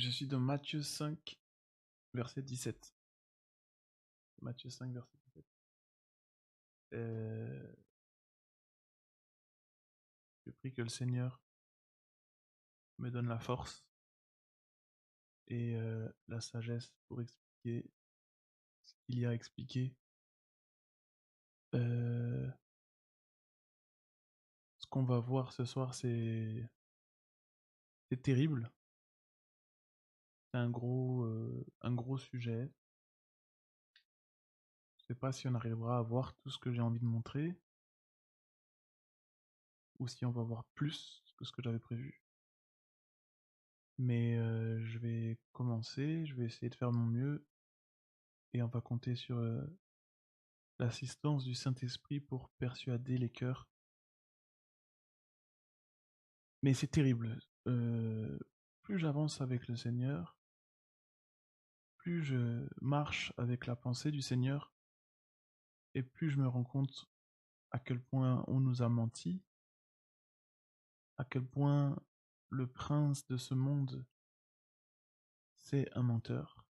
Je suis dans Matthieu 5, verset 17. Matthieu 5, verset 17. Je prie que le Seigneur me donne la force et la sagesse pour expliquer ce qu'il y a à expliquer. Ce qu'on va voir ce soir, c'est terrible. C'est un gros sujet. Je sais pas si on arrivera à voir tout ce que j'ai envie de montrer ou si on va voir plus que ce que j'avais prévu. Mais je vais commencer, je vais essayer de faire mon mieux et on va compter sur l'assistance du Saint-Esprit pour persuader les cœurs. Mais c'est terrible. Plus j'avance avec le Seigneur, plus je marche avec la pensée du Seigneur, et plus je me rends compte à quel point on nous a menti, à quel point le prince de ce monde, c'est un menteur,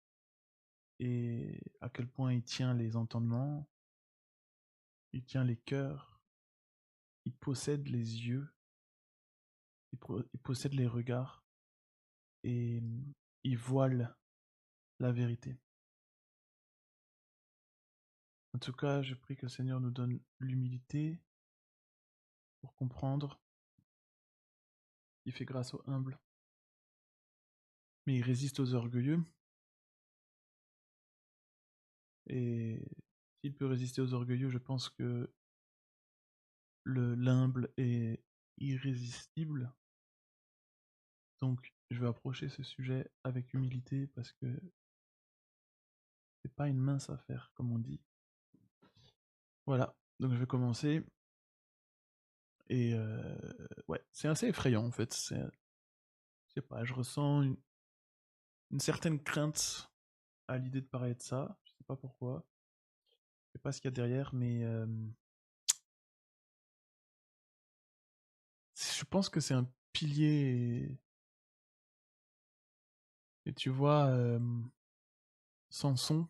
et à quel point il tient les entendements, il tient les cœurs, il possède les yeux, il possède les regards, et il voile la vérité. En tout cas, je prie que le Seigneur nous donne l'humilité pour comprendre. Il fait grâce aux humbles, mais il résiste aux orgueilleux. Et s'il peut résister aux orgueilleux, je pense que l'humble est irrésistible. Donc, je vais approcher ce sujet avec humilité parce que c'est pas une mince affaire, comme on dit. Voilà, donc je vais commencer. Et ouais, c'est assez effrayant en fait. Je sais pas, je ressens une certaine crainte à l'idée de parler de ça. Je sais pas pourquoi. Je sais pas ce qu'il y a derrière, mais je pense que c'est un pilier. Et tu vois, Samson,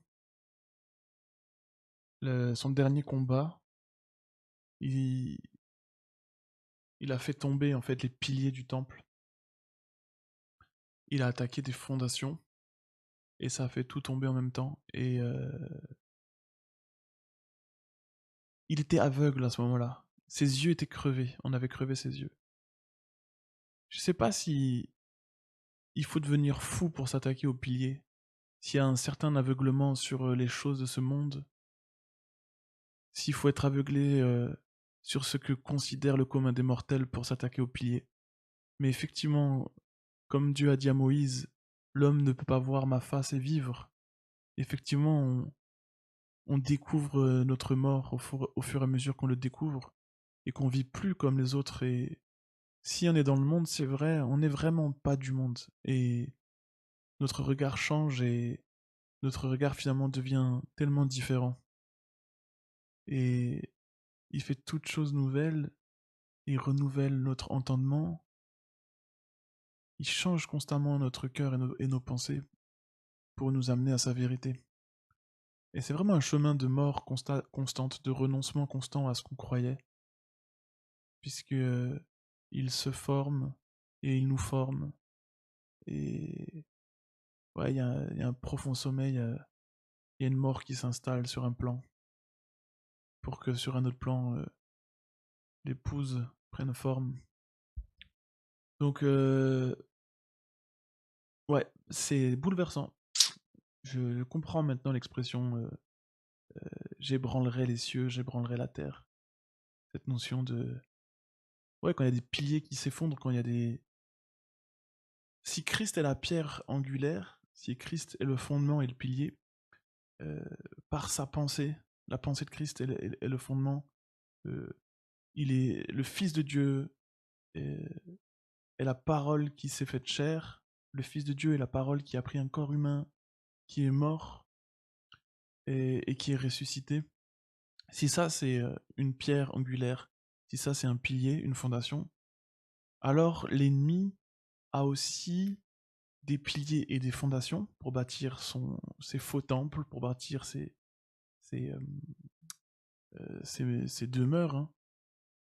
son dernier combat, il, il a fait tomber en fait les piliers du temple. Il a attaqué des fondations et ça a fait tout tomber en même temps. Et il était aveugle à ce moment-là. Ses yeux étaient crevés. On avait crevé ses yeux. Je sais pas si il faut devenir fou pour s'attaquer aux piliers. S'il y a un certain aveuglement sur les choses de ce monde, s'il faut être aveuglé sur ce que considère le commun des mortels pour s'attaquer aux piliers. Mais effectivement, comme Dieu a dit à Moïse, l'homme ne peut pas voir ma face et vivre. Effectivement, on découvre notre mort au fur et à mesure qu'on le découvre et qu'on vit plus comme les autres. Et si on est dans le monde, c'est vrai, on n'est vraiment pas du monde. Et notre regard change et notre regard finalement devient tellement différent. Et il fait toutes choses nouvelles, il renouvelle notre entendement, il change constamment notre cœur et nos pensées pour nous amener à sa vérité. Et c'est vraiment un chemin de mort constante, de renoncement constant à ce qu'on croyait, puisque il se forme et il nous forme. Et ouais, il y a un profond sommeil, il y a une mort qui s'installe sur un plan, pour que sur un autre plan, l'épouse prenne forme. Donc, ouais, c'est bouleversant. Je comprends maintenant l'expression j'ébranlerai les cieux, j'ébranlerai la terre. Cette notion de. Ouais, quand il y a des piliers qui s'effondrent, quand il y a des. Si Christ est la pierre angulaire, si Christ est le fondement et le pilier, euh, par sa pensée, la pensée de Christ est le fondement, euh, il est le Fils de Dieu, est, est la parole qui s'est faite chair, le Fils de Dieu est la parole qui a pris un corps humain, qui est mort et qui est ressuscité. Si ça c'est une pierre angulaire, si ça c'est un pilier, une fondation, alors l'ennemi a aussi des piliers et des fondations pour bâtir ses faux temples, pour bâtir ses, ses demeures, hein.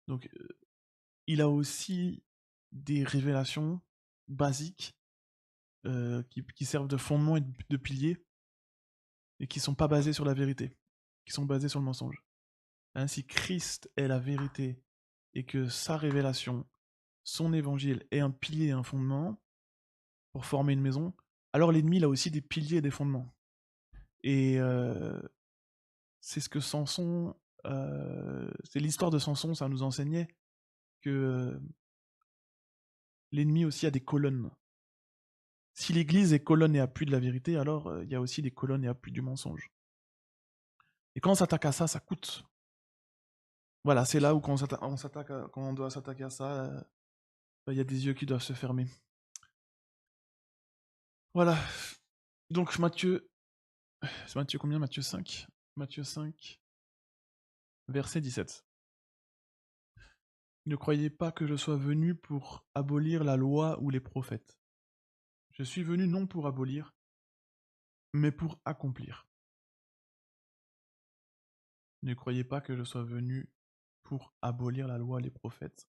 Donc, il a aussi des révélations basiques qui servent de fondement et de piliers et qui sont pas basées sur la vérité, qui sont basées sur le mensonge. Ainsi, Christ est la vérité et que sa révélation, son évangile est un pilier et un fondement pour former une maison, alors l'ennemi il a aussi des piliers et des fondements. Et c'est ce que Samson, c'est l'histoire de Samson, ça nous enseignait que l'ennemi aussi a des colonnes. Si l'Église est colonne et appui de la vérité, alors il y a aussi des colonnes et appui du mensonge. Et quand on s'attaque à ça, ça coûte. Voilà, c'est là où quand quand on doit s'attaquer à ça, il y a des yeux qui doivent se fermer. Voilà. Donc Matthieu, c'est Matthieu combien? Matthieu 5. Matthieu 5, verset 17. Ne croyez pas que je sois venu pour abolir la loi ou les prophètes. Je suis venu non pour abolir, mais pour accomplir. Ne croyez pas que je sois venu pour abolir la loi et les prophètes.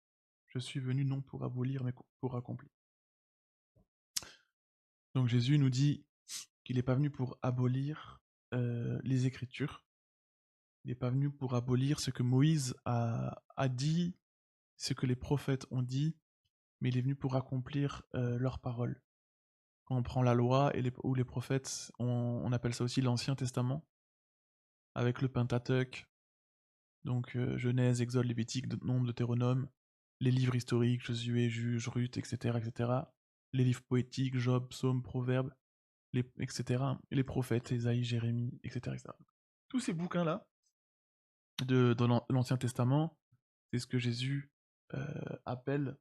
Je suis venu non pour abolir, mais pour accomplir. Donc Jésus nous dit qu'il n'est pas venu pour abolir les Écritures. Il n'est pas venu pour abolir ce que Moïse a dit, ce que les prophètes ont dit, mais il est venu pour accomplir leurs paroles. Quand on prend la loi ou les prophètes, on appelle ça aussi l'Ancien Testament, avec le Pentateuque, donc Genèse, Exode, Lévitique, Nombre, Deutéronome, les livres historiques, Josué, Juge, Ruth, etc., etc., les livres poétiques, Job, Psaumes, Proverbes, etc., et les prophètes, Ésaïe, Jérémie, etc., etc. Tous ces bouquins-là, dans l'Ancien Testament, c'est ce que Jésus appelle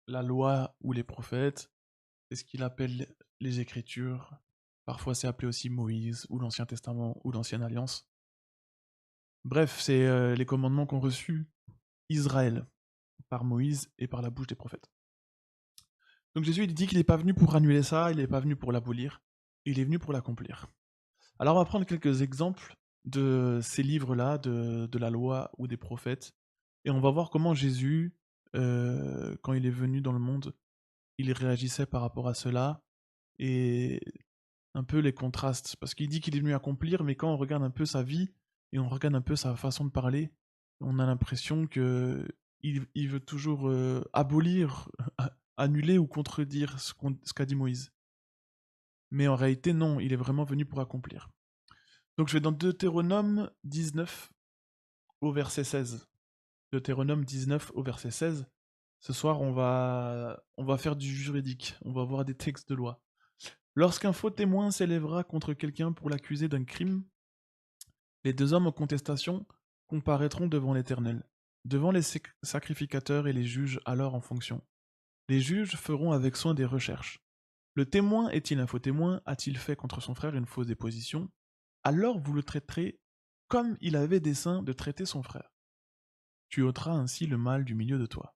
la loi ou les prophètes, c'est ce qu'il appelle les Écritures. Parfois c'est appelé aussi Moïse, ou l'Ancien Testament, ou l'Ancienne Alliance. Bref, c'est les commandements qu'ont reçus Israël par Moïse et par la bouche des prophètes. Donc Jésus il dit qu'il n'est pas venu pour annuler ça, il n'est pas venu pour l'abolir, il est venu pour l'accomplir. Alors on va prendre quelques exemples de ces livres-là, de la loi ou des prophètes, et on va voir comment Jésus, quand il est venu dans le monde, il réagissait par rapport à cela, et un peu les contrastes, parce qu'il dit qu'il est venu accomplir, mais quand on regarde un peu sa vie, et on regarde un peu sa façon de parler, on a l'impression que il veut toujours abolir, annuler ou contredire ce qu'a dit Moïse. Mais en réalité, non, il est vraiment venu pour accomplir. Donc je vais dans Deutéronome 19 au verset 16. Deutéronome 19 au verset 16. Ce soir, on va faire du juridique, on va voir des textes de loi. Lorsqu'un faux témoin s'élèvera contre quelqu'un pour l'accuser d'un crime, les deux hommes en contestation comparaîtront devant l'Éternel, devant les sacrificateurs et les juges alors en fonction. Les juges feront avec soin des recherches. Le témoin est-il un faux témoin? A-t-il fait contre son frère une fausse déposition? Alors vous le traiterez comme il avait dessein de traiter son frère. Tu ôteras ainsi le mal du milieu de toi.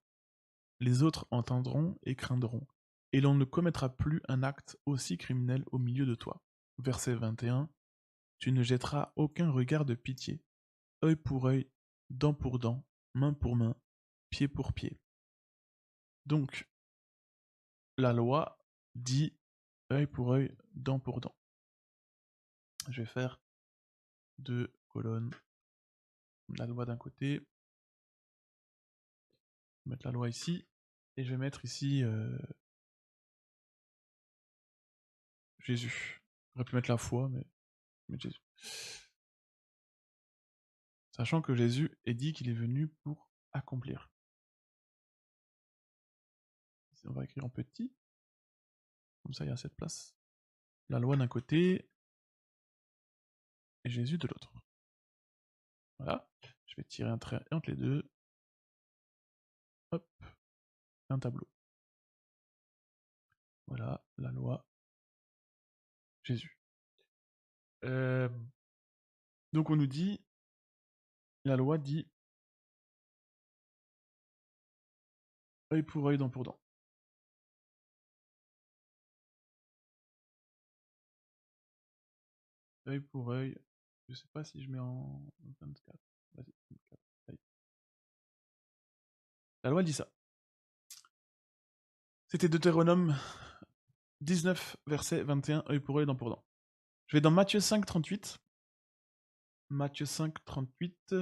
Les autres entendront et craindront, et l'on ne commettra plus un acte aussi criminel au milieu de toi. Verset 21. Tu ne jetteras aucun regard de pitié, œil pour œil, dent pour dent, main pour main, pied pour pied. Donc, la loi dit œil pour œil, dent pour dent. Je vais faire 2 colonnes. La loi d'un côté, mettre la loi ici, et je vais mettre ici Jésus. J'aurais pu mettre la foi, mais Jésus. Sachant que Jésus est dit qu'il est venu pour accomplir. On va écrire en petit, comme ça il y a assez de place. La loi d'un côté, et Jésus de l'autre. Voilà, je vais tirer un trait entre les deux. Hop, un tableau. Voilà, la loi, Jésus. Donc on nous dit, la loi dit œil pour œil, dent pour dent. œil pour œil. Je sais pas si je mets en 24. Vas-y, 24. Aïe. La loi dit ça. C'était Deutéronome 19, verset 21, œil pour œil, dent pour dent. Je vais dans Matthieu 5, 38. Matthieu 5, 38.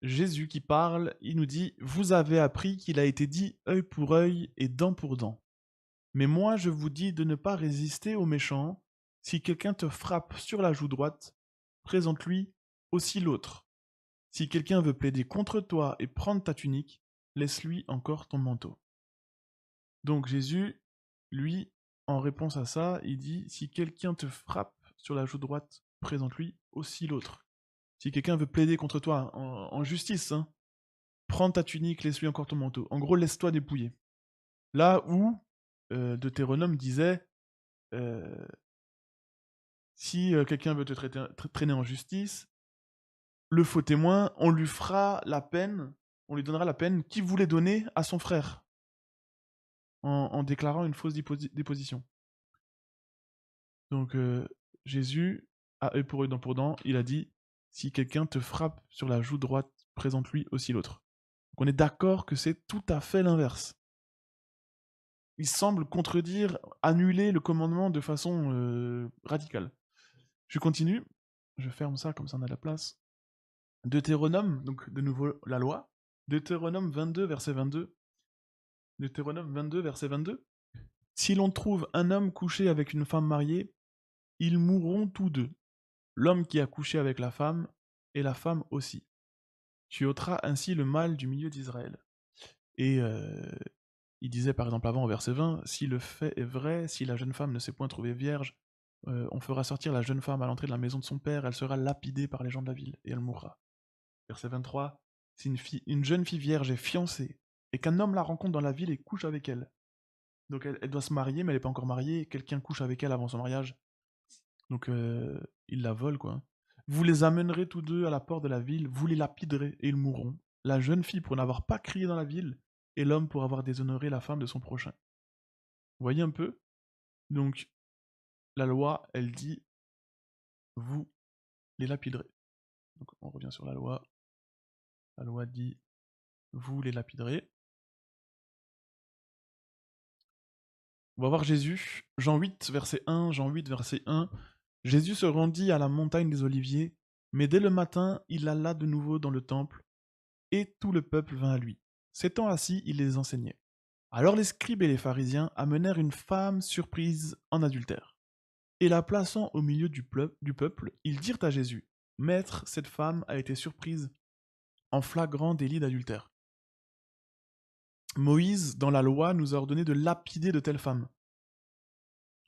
Jésus qui parle, il nous dit: Vous avez appris qu'il a été dit œil pour œil et dent pour dent. Mais moi je vous dis de ne pas résister aux méchants. Si quelqu'un te frappe sur la joue droite, présente-lui aussi l'autre. Si quelqu'un veut plaider contre toi et prendre ta tunique, laisse-lui encore ton manteau. Donc Jésus, lui, en réponse à ça, il dit: si quelqu'un te frappe sur la joue droite, présente-lui aussi l'autre. Si quelqu'un veut plaider contre toi en justice, hein, prends ta tunique, laisse-lui encore ton manteau. En gros, laisse-toi dépouiller. Là où Deutéronome disait: si quelqu'un veut te traîner en justice, le faux témoin, on lui fera la peine, on lui donnera la peine qu'il voulait donner à son frère en déclarant une fausse déposition. Donc Jésus, à œil pour œil, dent pour dent, il a dit: si quelqu'un te frappe sur la joue droite, présente-lui aussi l'autre. Donc on est d'accord que c'est tout à fait l'inverse. Il semble contredire, annuler le commandement de façon radicale. Je continue, je ferme ça comme ça on a de la place. Deutéronome, donc de nouveau la loi. Deutéronome 22, verset 22. Deutéronome 22, verset 22. Si l'on trouve un homme couché avec une femme mariée, ils mourront tous deux. L'homme qui a couché avec la femme, et la femme aussi. Tu ôteras ainsi le mal du milieu d'Israël. Et il disait par exemple avant au verset 20, si le fait est vrai, si la jeune femme ne s'est point trouvée vierge, on fera sortir la jeune femme à l'entrée de la maison de son père, elle sera lapidée par les gens de la ville, et elle mourra. Verset 23, si une jeune fille vierge est fiancée, et qu'un homme la rencontre dans la ville et couche avec elle, donc elle doit se marier, mais elle n'est pas encore mariée, quelqu'un couche avec elle avant son mariage, donc il la vole, quoi. Vous les amènerez tous deux à la porte de la ville, vous les lapiderez, et ils mourront. La jeune fille pour n'avoir pas crié dans la ville, et l'homme pour avoir déshonoré la femme de son prochain. Vous voyez un peu? Donc, la loi, elle dit, vous les lapiderez. Donc, on revient sur la loi. La loi dit, vous les lapiderez. On va voir Jésus. Jean 8, verset 1, Jean 8, verset 1. Jésus se rendit à la montagne des Oliviers, mais dès le matin, il alla de nouveau dans le temple, et tout le peuple vint à lui. S'étant assis, il les enseignait. Alors les scribes et les pharisiens amenèrent une femme surprise en adultère. Et la plaçant au milieu du peuple, ils dirent à Jésus: Maître, cette femme a été surprise en flagrant délit d'adultère. Moïse, dans la loi, nous a ordonné de lapider de telles femmes.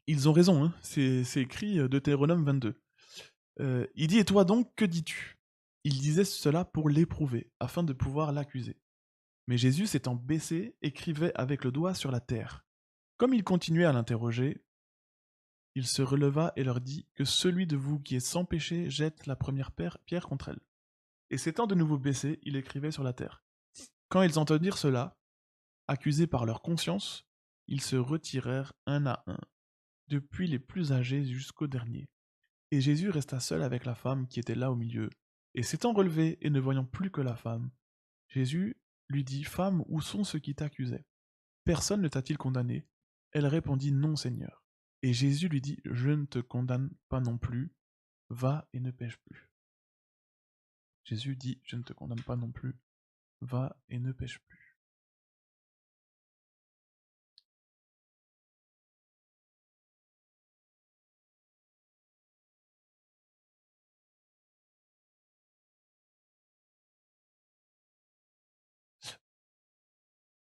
Ils ont raison, hein, c'est écrit Deutéronome 22. Il dit: Et toi donc, que dis-tu? Il disait cela pour l'éprouver, afin de pouvoir l'accuser. Mais Jésus, s'étant baissé, écrivait avec le doigt sur la terre. Comme il continuait à l'interroger, il se releva et leur dit: Que celui de vous qui est sans péché jette la première pierre contre elle. Et s'étant de nouveau baissé, il écrivait sur la terre. Quand ils entendirent cela, accusés par leur conscience, ils se retirèrent un à un, depuis les plus âgés jusqu'au dernier. Et Jésus resta seul avec la femme qui était là au milieu. Et s'étant relevé et ne voyant plus que la femme, Jésus lui dit: Femme, où sont ceux qui t'accusaient? Personne ne t'a-t-il condamné? Elle répondit: Non, Seigneur. Et Jésus lui dit: Je ne te condamne pas non plus, va et ne pêche plus. Jésus dit: Je ne te condamne pas non plus, va et ne pêche plus.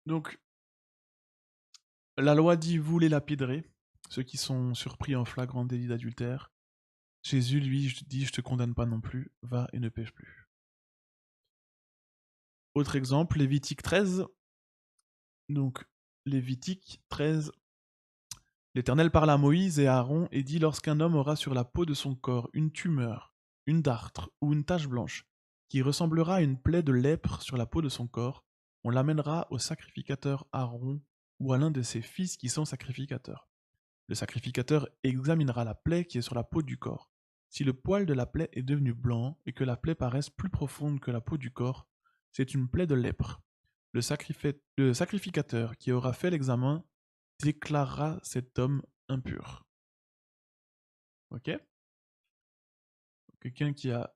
Donc, la loi dit: Vous les lapiderez, ceux qui sont surpris en flagrant délit d'adultère. Jésus, lui, dit: Je te condamne pas non plus, va et ne pêche plus. Autre exemple, Lévitique 13. Donc, Lévitique 13. L'Éternel parla à Moïse et à Aaron et dit: Lorsqu'un homme aura sur la peau de son corps une tumeur, une dartre ou une tache blanche, qui ressemblera à une plaie de lèpre sur la peau de son corps, on l'amènera au sacrificateur Aaron ou à l'un de ses fils qui sont sacrificateurs. Le sacrificateur examinera la plaie qui est sur la peau du corps. Si le poil de la plaie est devenu blanc et que la plaie paraisse plus profonde que la peau du corps, c'est une plaie de lèpre. Le sacrificateur qui aura fait l'examen déclarera cet homme impur. Ok? Quelqu'un qui a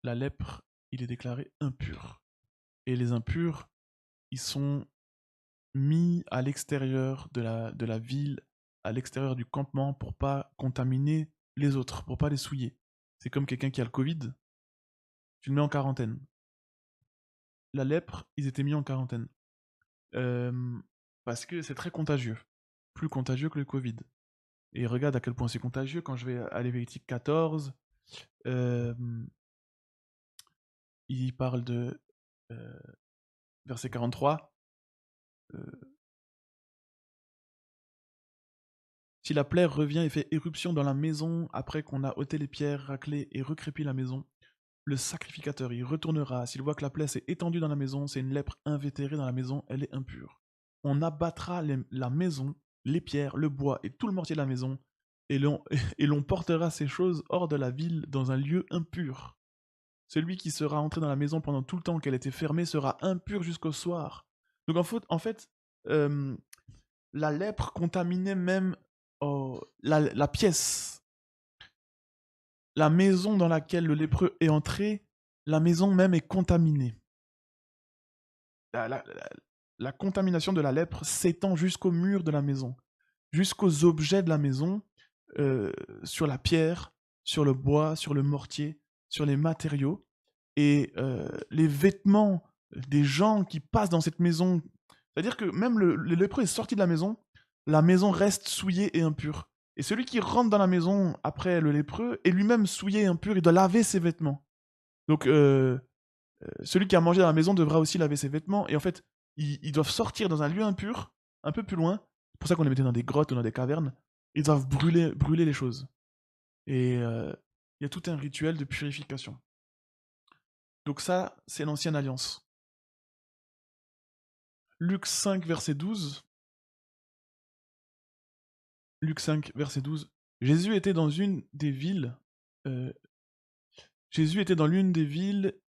la lèpre, il est déclaré impur. Et les impurs, ils sont mis à l'extérieur de la ville, à l'extérieur du campement pour pas contaminer les autres, pour pas les souiller. C'est comme quelqu'un qui a le Covid, tu le mets en quarantaine. La lèpre, ils étaient mis en quarantaine. Parce que c'est très contagieux. Plus contagieux que le Covid. Et regarde à quel point c'est contagieux quand je vais à Lévitique 14. Il parle de verset 43. Si la plaie revient et fait éruption dans la maison après qu'on a ôté les pierres, raclé et recrépi la maison, le sacrificateur y retournera. S'il voit que la plaie s'est étendue dans la maison, c'est une lèpre invétérée dans la maison, elle est impure. On abattra la maison, les pierres, le bois et tout le mortier de la maison, et l'on portera ces choses hors de la ville dans un lieu impur. Celui qui sera entré dans la maison pendant tout le temps qu'elle était fermée sera impur jusqu'au soir. Donc en fait la lèpre contaminait même la pièce, la maison dans laquelle le lépreux est entré, la maison même est contaminée. La contamination de la lèpre s'étend jusqu'au mur de la maison, jusqu'aux objets de la maison, sur la pierre, sur le bois, sur le mortier, sur les matériaux. Et les vêtements des gens qui passent dans cette maison, c'est-à-dire que même le lépreux est sorti de la maison reste souillée et impure. Et celui qui rentre dans la maison après le lépreux est lui-même souillé et impur, il doit laver ses vêtements. Donc celui qui a mangé dans la maison devra aussi laver ses vêtements. Et en fait, ils doivent sortir dans un lieu impur, un peu plus loin. C'est pour ça qu'on les mettait dans des grottes ou dans des cavernes. Ils doivent brûler les choses. Et il y a tout un rituel de purification. Donc ça, c'est l'ancienne alliance. Luc 5, verset 12. Luc 5, verset 12. Jésus était dans l'une des villes,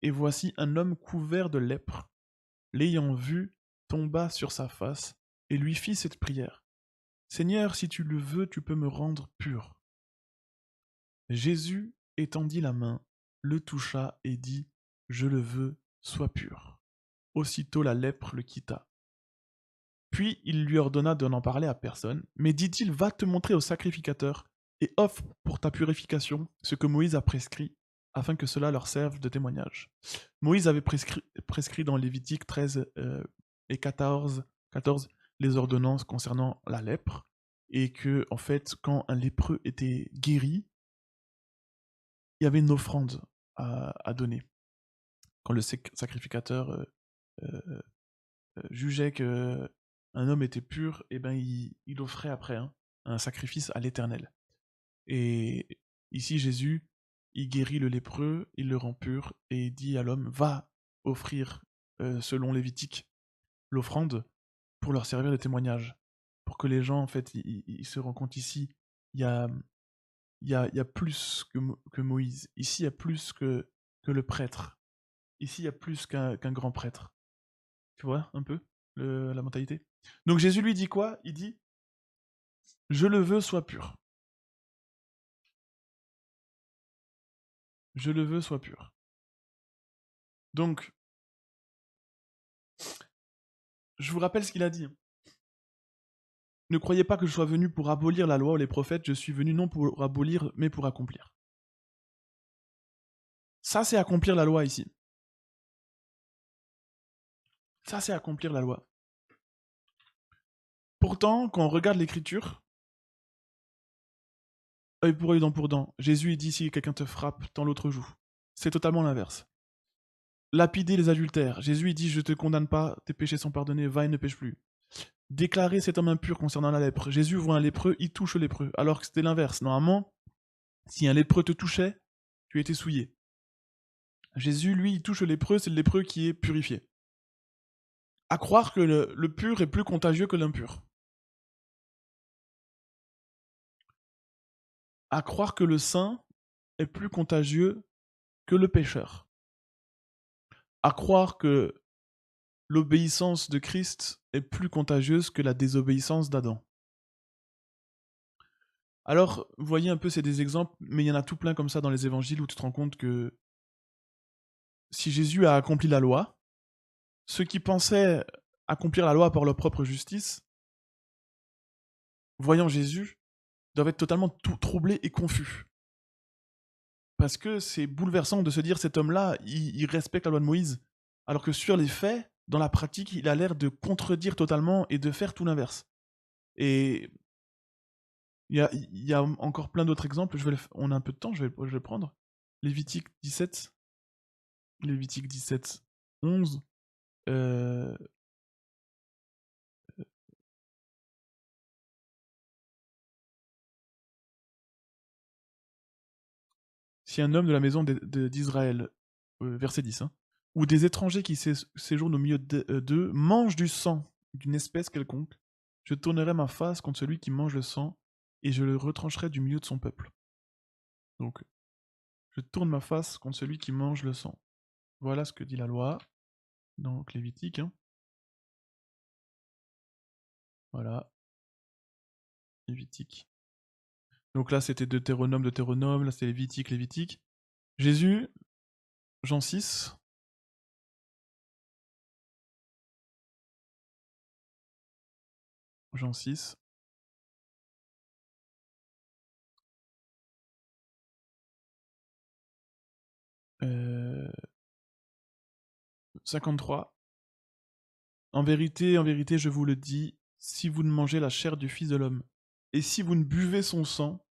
et voici un homme couvert de lèpre. L'ayant vu, tomba sur sa face et lui fit cette prière. Seigneur, si tu le veux, tu peux me rendre pur. Jésus étendit la main, le toucha et dit, je le veux, sois pur. Aussitôt la lèpre le quitta. Puis il lui ordonna de n'en parler à personne, mais dit-il, va te montrer au sacrificateur et offre pour ta purification ce que Moïse a prescrit, afin que cela leur serve de témoignage. Moïse avait prescrit dans Lévitique 13 et 14 les ordonnances concernant la lèpre, et que, en fait, quand un lépreux était guéri, il y avait une offrande à donner. Quand le sacrificateur jugeait que un homme était pur, et ben il offrait après un sacrifice à l'Éternel. Et ici Jésus, il guérit le lépreux, il le rend pur et il dit à l'homme, va offrir selon Lévitique l'offrande pour leur servir de témoignage, pour que les gens en fait ils se rendent compte ici, il y a il y a plus que Moïse. Ici, il y a plus que le prêtre. Ici, il y a plus qu'un grand prêtre. Tu vois un peu la mentalité. Donc Jésus lui dit quoi? Il dit, je le veux, sois pur. Je le veux, sois pur. Donc, je vous rappelle ce qu'il a dit. Ne croyez pas que je sois venu pour abolir la loi ou les prophètes, je suis venu non pour abolir, mais pour accomplir. Ça, c'est accomplir la loi ici. Ça, c'est accomplir la loi. Pourtant, quand on regarde l'écriture, œil pour œil, dent pour dent, Jésus il dit si quelqu'un te frappe, tends l'autre joue. C'est totalement l'inverse. Lapider les adultères, Jésus il dit je te condamne pas, tes péchés sont pardonnés, va et ne pêche plus. Déclarer cet homme impur concernant la lèpre, Jésus voit un lépreux, il touche le lépreux, alors que c'était l'inverse. Normalement, si un lépreux te touchait, tu étais souillé. Jésus, lui, il touche le lépreux, c'est le lépreux qui est purifié. À croire que le pur est plus contagieux que l'impur. À croire que le saint est plus contagieux que le pécheur. À croire que l'obéissance de Christ est plus contagieuse que la désobéissance d'Adam. Alors, vous voyez un peu, c'est des exemples, mais il y en a tout plein comme ça dans les évangiles où tu te rends compte que si Jésus a accompli la loi, ceux qui pensaient accomplir la loi par leur propre justice, voyant Jésus, doivent être totalement troublés et confus. Parce que c'est bouleversant de se dire cet homme-là, il respecte la loi de Moïse, alors que sur les faits, dans la pratique, il a l'air de contredire totalement et de faire tout l'inverse. Et il y a encore plein d'autres exemples, on a un peu de temps, je vais le prendre. Lévitique 17, 11. Si un homme de la maison d'Israël, verset 10, hein, ou des étrangers qui séjournent au milieu d'eux mangent du sang d'une espèce quelconque, je tournerai ma face contre celui qui mange le sang et je le retrancherai du milieu de son peuple. Donc, je tourne ma face contre celui qui mange le sang. Voilà ce que dit la loi, donc Lévitique. Hein. Voilà, Lévitique. Donc là, c'était Deutéronome, là c'était Lévitique. Jésus, Jean 6. Jean 6. Euh, 53. En vérité, je vous le dis, si vous ne mangez la chair du Fils de l'homme, et si vous ne buvez son sang,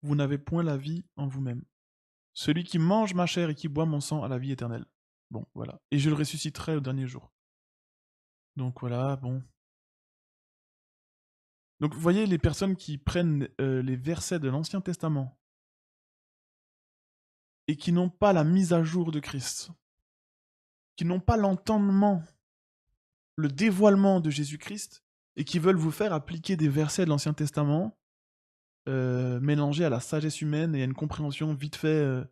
vous n'avez point la vie en vous-même. Celui qui mange ma chair et qui boit mon sang a la vie éternelle. Bon, voilà. Et je le ressusciterai au dernier jour. Donc voilà, bon. Donc vous voyez les personnes qui prennent les versets de l'Ancien Testament et qui n'ont pas la mise à jour de Christ, qui n'ont pas l'entendement, le dévoilement de Jésus-Christ, et qui veulent vous faire appliquer des versets de l'Ancien Testament mélangés à la sagesse humaine et à une compréhension vite fait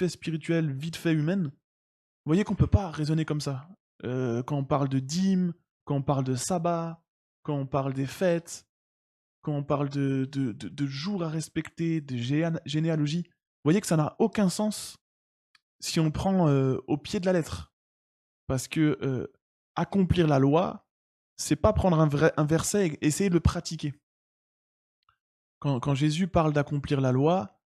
spirituelle, vite fait humaine. Vous voyez qu'on ne peut pas raisonner comme ça. Quand on parle de dîmes, quand on parle de sabbat, quand on parle des fêtes, quand on parle de jours à respecter, de généalogie, vous voyez que ça n'a aucun sens si on prend au pied de la lettre. Parce que accomplir la loi, c'est pas prendre un verset et essayer de le pratiquer. Quand Jésus parle d'accomplir la loi,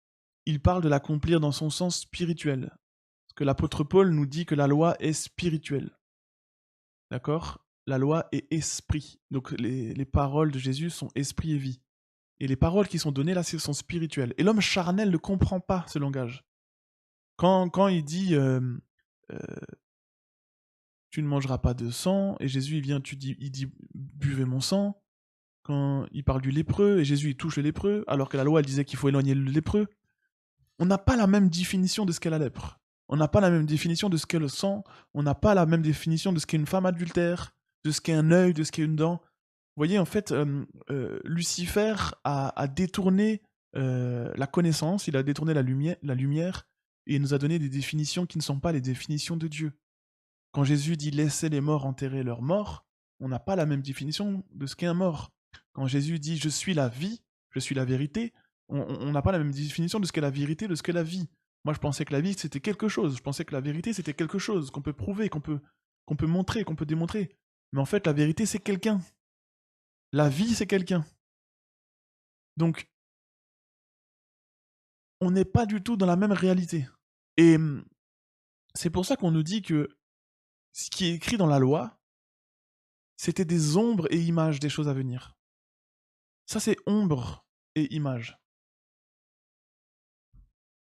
il parle de l'accomplir dans son sens spirituel. Parce que l'apôtre Paul nous dit que la loi est spirituelle. D'accord? La loi est esprit. Donc les paroles de Jésus sont esprit et vie. Et les paroles qui sont données là, sont spirituelles. Et l'homme charnel ne comprend pas ce langage. Quand il dit tu ne mangeras pas de sang, et Jésus il dit buvez mon sang, quand il parle du lépreux, et Jésus il touche le lépreux, alors que la loi elle disait qu'il faut éloigner le lépreux, on n'a pas la même définition de ce qu'est la lèpre. On n'a pas la même définition de ce qu'est le sang, on n'a pas la même définition de ce qu'est une femme adultère, de ce qu'est un œil, de ce qu'est une dent. Vous voyez, en fait, Lucifer a détourné la connaissance, il a détourné la lumière, et il nous a donné des définitions qui ne sont pas les définitions de Dieu. Quand Jésus dit « laissez les morts enterrer leurs morts », on n'a pas la même définition de ce qu'est un mort. Quand Jésus dit « je suis la vie, je suis la vérité », on n'a pas la même définition de ce qu'est la vérité, de ce qu'est la vie. Moi, je pensais que la vie, c'était quelque chose. Je pensais que la vérité, c'était quelque chose qu'on peut prouver, qu'on peut montrer, qu'on peut démontrer. Mais en fait, la vérité, c'est quelqu'un. La vie, c'est quelqu'un. Donc, on n'est pas du tout dans la même réalité. Et c'est pour ça qu'on nous dit que ce qui est écrit dans la loi, c'était des ombres et images des choses à venir. Ça, c'est ombre et image.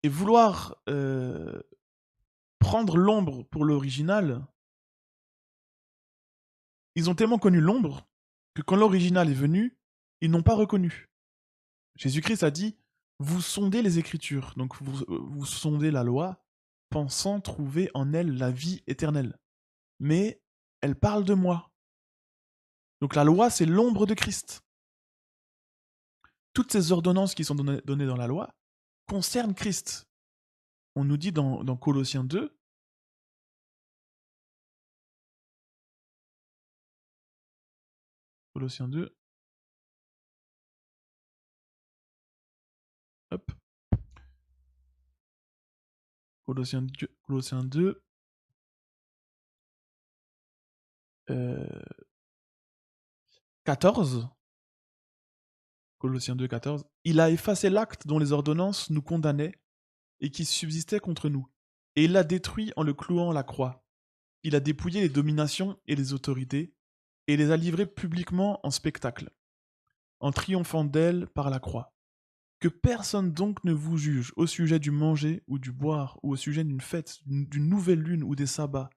Et vouloir prendre l'ombre pour l'original, ils ont tellement connu l'ombre que quand l'original est venu, ils n'ont pas reconnu. Jésus-Christ a dit « Vous sondez les Écritures, donc vous sondez la loi, pensant trouver en elle la vie éternelle. Mais elle parle de moi. » Donc la loi, c'est l'ombre de Christ. Toutes ces ordonnances qui sont données dans la loi concerne Christ. On nous dit dans Colossiens 2, hop, Colossiens 2, 14, Colossiens 2, 14, il a effacé l'acte dont les ordonnances nous condamnaient et qui subsistait contre nous, et il l'a détruit en le clouant à la croix. Il a dépouillé les dominations et les autorités, et les a livrées publiquement en spectacle, en triomphant d'elles par la croix. Que personne donc ne vous juge au sujet du manger ou du boire, ou au sujet d'une fête, d'une nouvelle lune ou des sabbats.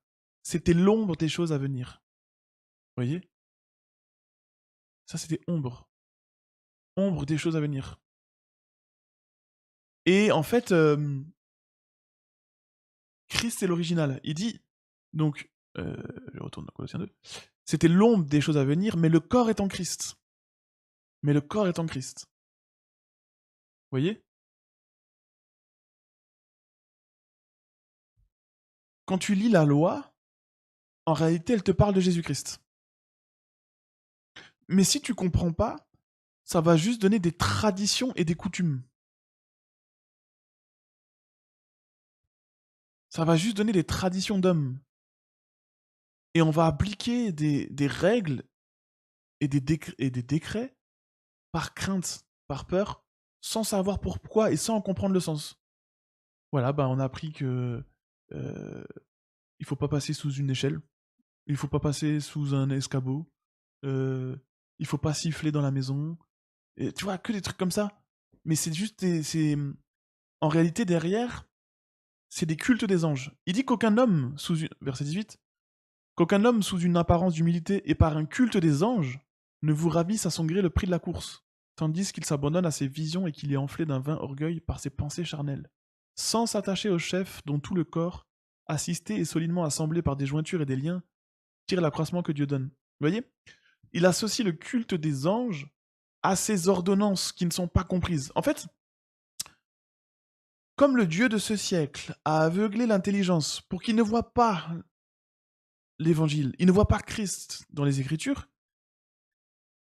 C'était l'ombre des choses à venir. Vous voyez? Ça, c'était ombre. Ombre des choses à venir. Et en fait, Christ, c'est l'original. Il dit, donc, je retourne dans Colossiens 2, c'était l'ombre des choses à venir, mais le corps est en Christ. Mais le corps est en Christ. Vous voyez? Quand tu lis la loi, en réalité, elle te parle de Jésus-Christ. Mais si tu comprends pas, ça va juste donner des traditions et des coutumes. Ça va juste donner des traditions d'hommes. Et on va appliquer des règles et des décrets par crainte, par peur, sans savoir pourquoi et sans en comprendre le sens. Voilà, on a appris que il faut pas passer sous une échelle, il faut pas passer sous un escabeau, il faut pas siffler dans la maison. Et, tu vois, que des trucs comme ça. Mais c'est juste en réalité, derrière, c'est des cultes des anges. Il dit qu'aucun homme, verset 18, qu'aucun homme sous une apparence d'humilité et par un culte des anges ne vous ravisse à son gré le prix de la course, tandis qu'il s'abandonne à ses visions et qu'il est enflé d'un vain orgueil par ses pensées charnelles, sans s'attacher au chef dont tout le corps, assisté et solidement assemblé par des jointures et des liens, tire l'accroissement que Dieu donne. Vous voyez? Il associe le culte des anges à ces ordonnances qui ne sont pas comprises. En fait, comme le Dieu de ce siècle a aveuglé l'intelligence pour qu'il ne voit pas l'évangile, il ne voit pas Christ dans les Écritures,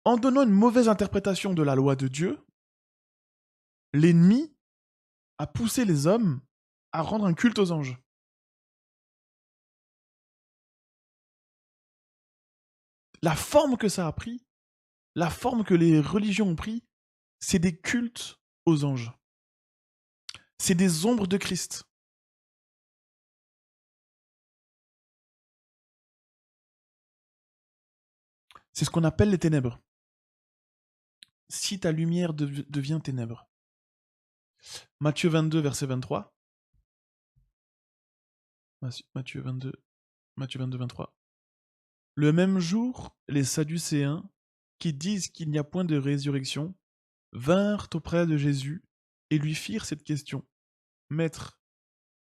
en donnant une mauvaise interprétation de la loi de Dieu, l'ennemi a poussé les hommes à rendre un culte aux anges. La forme que ça a pris, la forme que les religions ont pris, c'est des cultes aux anges. C'est des ombres de Christ. C'est ce qu'on appelle les ténèbres. Si ta lumière devient ténèbres. Matthieu 22, verset 23. Matthieu 22, 23. Le même jour, les Sadducéens, qui disent qu'il n'y a point de résurrection, vinrent auprès de Jésus et lui firent cette question. Maître,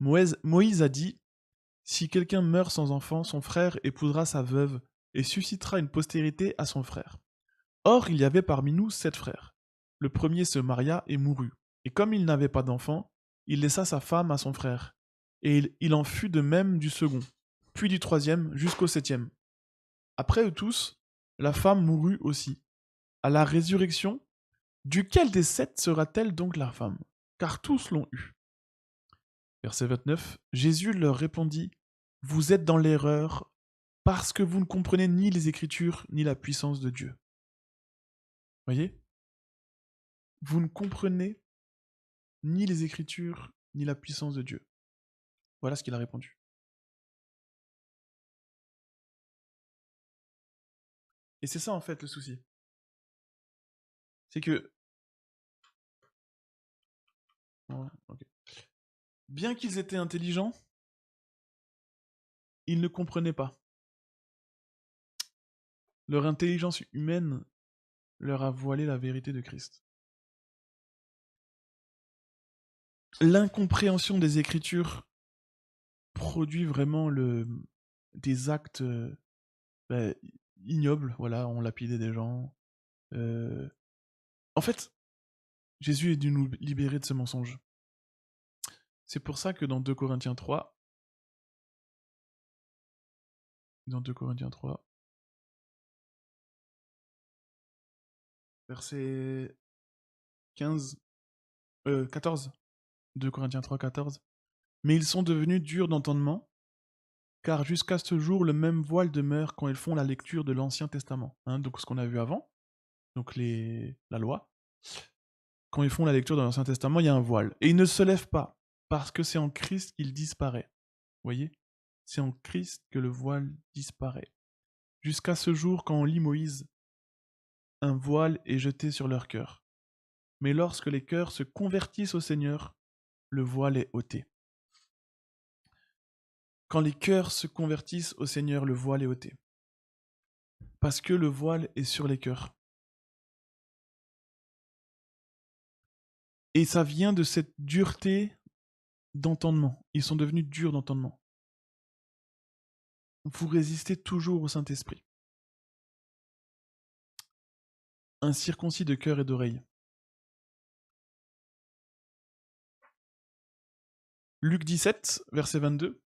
Moïse a dit, si quelqu'un meurt sans enfant, son frère épousera sa veuve et suscitera une postérité à son frère. Or, il y avait parmi nous 7 frères. Le premier se maria et mourut. Et comme il n'avait pas d'enfant, il laissa sa femme à son frère. Et il en fut de même du second, puis du troisième, jusqu'au 7e. Après eux tous, la femme mourut aussi. À la résurrection, duquel des 7 sera-t-elle donc la femme? Car tous l'ont eue. Verset 29. Jésus leur répondit, vous êtes dans l'erreur, parce que vous ne comprenez ni les Écritures, ni la puissance de Dieu. Voyez? Vous ne comprenez ni les Écritures, ni la puissance de Dieu. Voilà ce qu'il a répondu. Et c'est ça en fait le souci. C'est que... Ouais, okay. Bien qu'ils étaient intelligents, ils ne comprenaient pas. Leur intelligence humaine leur a voilé la vérité de Christ. L'incompréhension des Écritures produit vraiment des actes ignobles. Voilà, on lapidait des gens. En fait, Jésus est dû nous libérer de ce mensonge. C'est pour ça que dans 2 Corinthiens 3, verset 15, 14, 2 Corinthiens 3, 14. Mais ils sont devenus durs d'entendement, car jusqu'à ce jour, le même voile demeure quand ils font la lecture de l'Ancien Testament. Hein, donc ce qu'on a vu avant, donc la loi. Quand ils font la lecture de l'Ancien Testament, il y a un voile. Et il ne se lève pas, parce que c'est en Christ qu'il disparaît. Vous voyez? C'est en Christ que le voile disparaît. Jusqu'à ce jour, quand on lit Moïse, un voile est jeté sur leur cœur. Mais lorsque les cœurs se convertissent au Seigneur, le voile est ôté. Quand les cœurs se convertissent au Seigneur, le voile est ôté. Parce que le voile est sur les cœurs. Et ça vient de cette dureté d'entendement. Ils sont devenus durs d'entendement. Vous résistez toujours au Saint-Esprit. Incirconcis de cœur et d'oreille. Luc 17, verset 22.